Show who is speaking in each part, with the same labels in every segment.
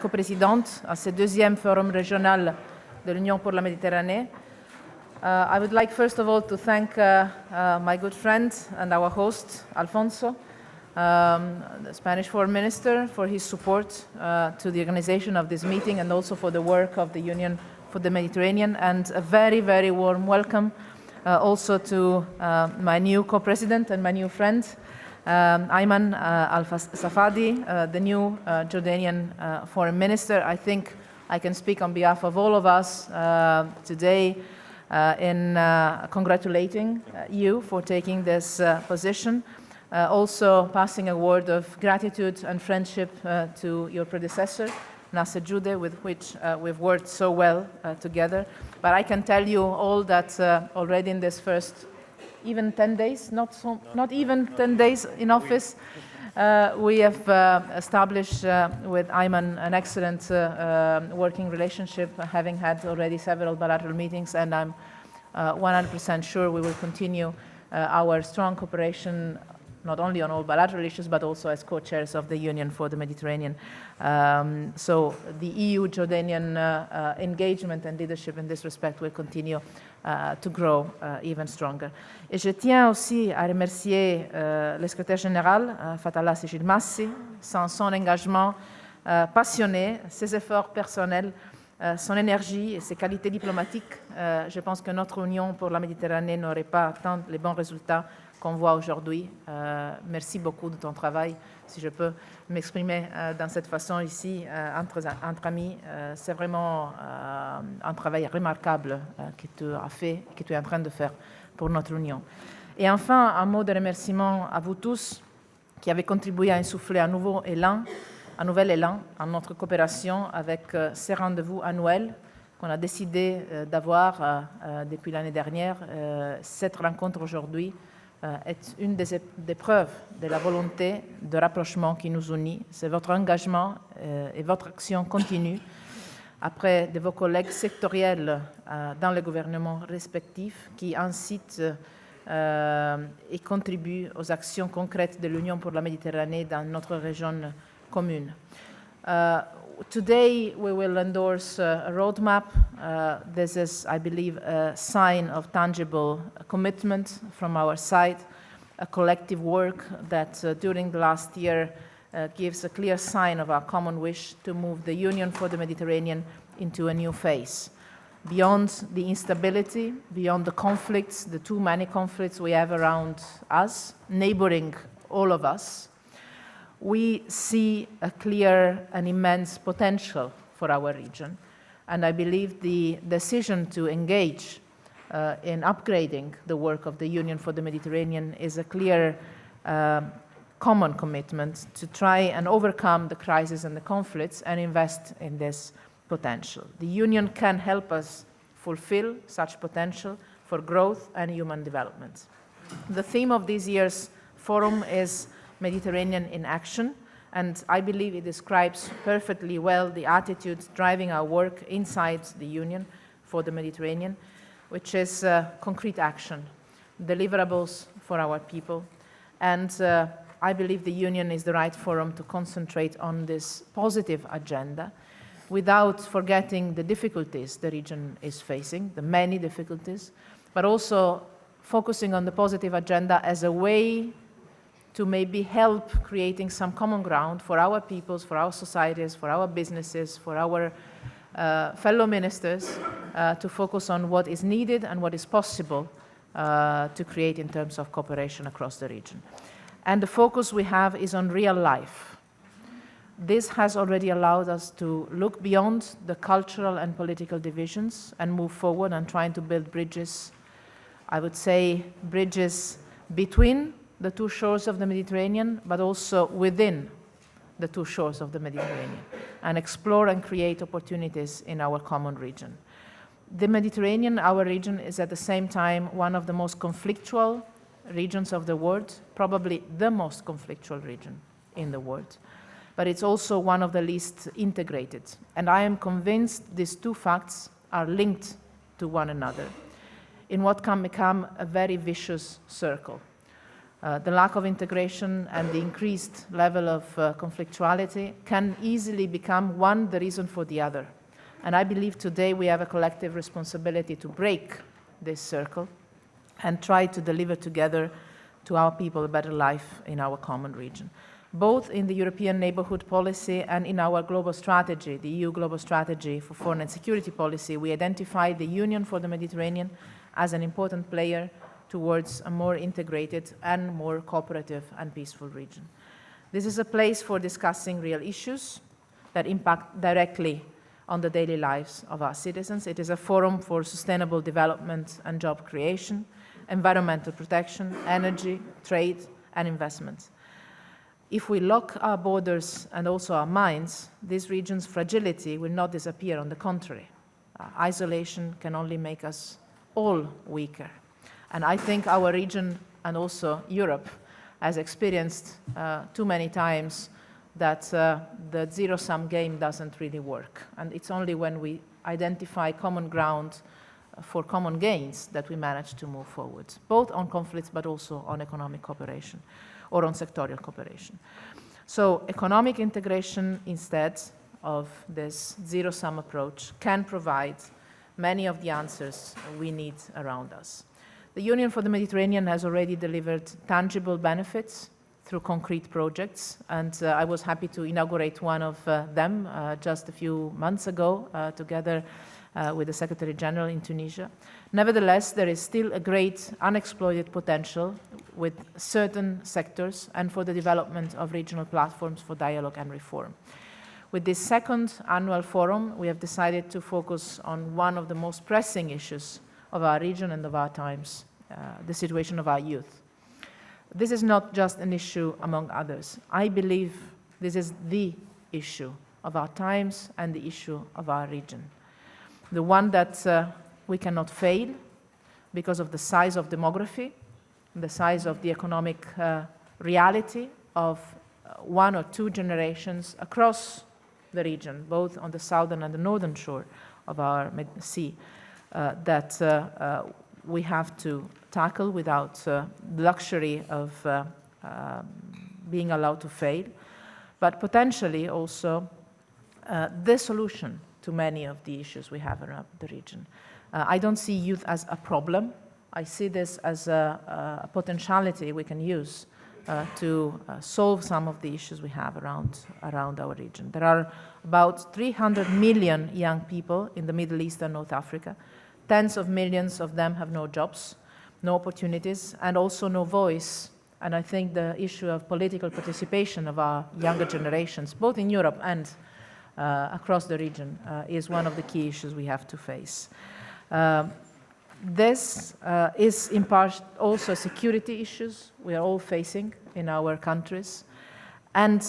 Speaker 1: coprésidente à ce deuxième forum régional de l'Union pour la Méditerranée. I would like first of all to thank my good friend and our host, Alfonso, the Spanish Foreign Minister, for his support to the organization of this meeting and also for the work of the Union for the Mediterranean, and a very, very warm welcome also to my new co-president and my new friend, Ayman Al-Safadi, the new Jordanian Foreign Minister. I think I can speak on behalf of all of us today in congratulating you for taking this position. Also passing a word of gratitude and friendship to your predecessor, Nasser Jude, with which we've worked so well together. But I can tell you all that already in this first even 10 days, not even 10 days in office, we have established with Ayman an excellent working relationship, having had already several bilateral meetings, and I'm 100% sure we will continue our strong cooperation not only on all bilateral issues, but also as co-chairs of the Union for the Mediterranean. So the EU-Jordanian engagement and leadership in this respect will continue to grow even stronger. Et je tiens aussi à remercier le secrétaire général, Fatallah Sechid Massi, sans son engagement passionné, ses efforts personnels, son énergie et ses qualités diplomatiques. Je pense que notre Union pour la Méditerranée n'aurait pas atteint les bons résultats qu'on voit aujourd'hui. Merci beaucoup de ton travail. Si je peux m'exprimer dans cette façon ici, entre amis, c'est vraiment un travail remarquable que tu as fait, que tu es en train de faire pour notre Union. Et enfin, un mot de remerciement à vous tous qui avez contribué à insuffler un nouvel élan à notre coopération avec ces rendez-vous annuels qu'on a décidé d'avoir depuis l'année dernière. Cette rencontre aujourd'hui est une des preuves de la volonté de rapprochement qui nous unit. C'est votre engagement et votre action continue auprès de vos collègues sectoriels dans les gouvernements respectifs qui incitent et contribuent aux actions concrètes de l'Union pour la Méditerranée dans notre région commune. Today we will endorse a roadmap. This is, I believe, a sign of tangible commitment from our side, a collective work that during the last year gives a clear sign of our common wish to move the Union for the Mediterranean into a new phase. Beyond the instability, beyond the conflicts, the too many conflicts we have around us, neighboring all of us, we see a clear and immense potential for our region. And I believe the decision to engage in upgrading the work of the Union for the Mediterranean is a clear common commitment to try and overcome the crisis and the conflicts and invest in this potential. The Union can help us fulfill such potential for growth and human development. The theme of this year's forum is Mediterranean in Action, and I believe it describes perfectly well the attitudes driving our work inside the Union for the Mediterranean, which is concrete action, deliverables for our people, and I believe the Union is the right forum to concentrate on this positive agenda without forgetting the difficulties the region is facing, the many difficulties, but also focusing on the positive agenda as a way to maybe help creating some common ground for our peoples, for our societies, for our businesses, for our fellow ministers to focus on what is needed and what is possible to create in terms of cooperation across the region. And the focus we have is on real life. This has already allowed us to look beyond the cultural and political divisions and move forward and trying to build bridges, I would say bridges between the two shores of the Mediterranean, but also within the two shores of the Mediterranean, and explore and create opportunities in our common region. The Mediterranean, our region, is at the same time one of the most conflictual regions of the world, probably the most conflictual region in the world, but it's also one of the least integrated. And I am convinced these two facts are linked to one another in what can become a very vicious circle. The lack of integration and the increased level of conflictuality can easily become one the reason for the other. And I believe today we have a collective responsibility to break this circle and try to deliver together to our people a better life in our common region. Both in the European neighborhood policy and in our global strategy, the EU global strategy for foreign and security policy, we identify the Union for the Mediterranean as an important player towards a more integrated and more cooperative and peaceful region. This is a place for discussing real issues that impact directly on the daily lives of our citizens. It is a forum for sustainable development and job creation, environmental protection, energy, trade, and investment. If we lock our borders and also our minds, this region's fragility will not disappear. On the contrary, isolation can only make us all weaker. And I think our region and also Europe has experienced too many times that the zero-sum game doesn't really work. And it's only when we identify common ground for common gains that we manage to move forward, both on conflicts but also on economic cooperation or on sectorial cooperation. So economic integration instead of this zero-sum approach can provide many of the answers we need around us. The Union for the Mediterranean has already delivered tangible benefits through concrete projects, and I was happy to inaugurate one of them just a few months ago together with the Secretary General in Tunisia. Nevertheless, there is still a great unexploited potential with certain sectors and for the development of regional platforms for dialogue and reform. With this second annual forum, we have decided to focus on one of the most pressing issues of our region and of our times, the situation of our youth. This is not just an issue among others. I believe this is the issue of our times and the issue of our region. The one that we cannot fail because of the size of demography, the size of the economic reality of one or two generations across the region, both on the southern and the northern shore of our sea, that we have to tackle without the luxury of being allowed to fail, but potentially also the solution to many of the issues we have around the region. I don't see youth as a problem. I see this as a potentiality we can use to solve some of the issues we have around our region. There are about 300 million young people in the Middle East and North Africa. Tens of millions of them have no jobs, no opportunities, and also no voice. And I think the issue of political participation of our younger generations, both in Europe and across the region, is one of the key issues we have to face. This is in part also security issues we are all facing in our countries. And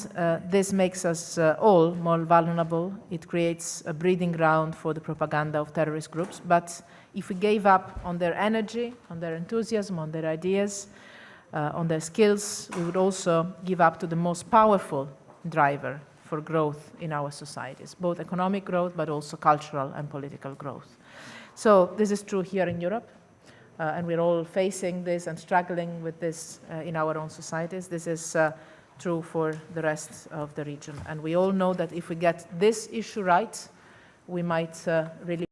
Speaker 1: this makes us all more vulnerable. It creates a breeding ground for the propaganda of terrorist groups. But if we gave up on their energy, on their enthusiasm, on their ideas, on their skills, we would also give up to the most powerful driver for growth in our societies, both economic growth, but also cultural and political growth. So this is true here in Europe, and we're all facing this and struggling with this in our own societies. This is true for the rest of the region. And we all know that if we get this issue right, we might really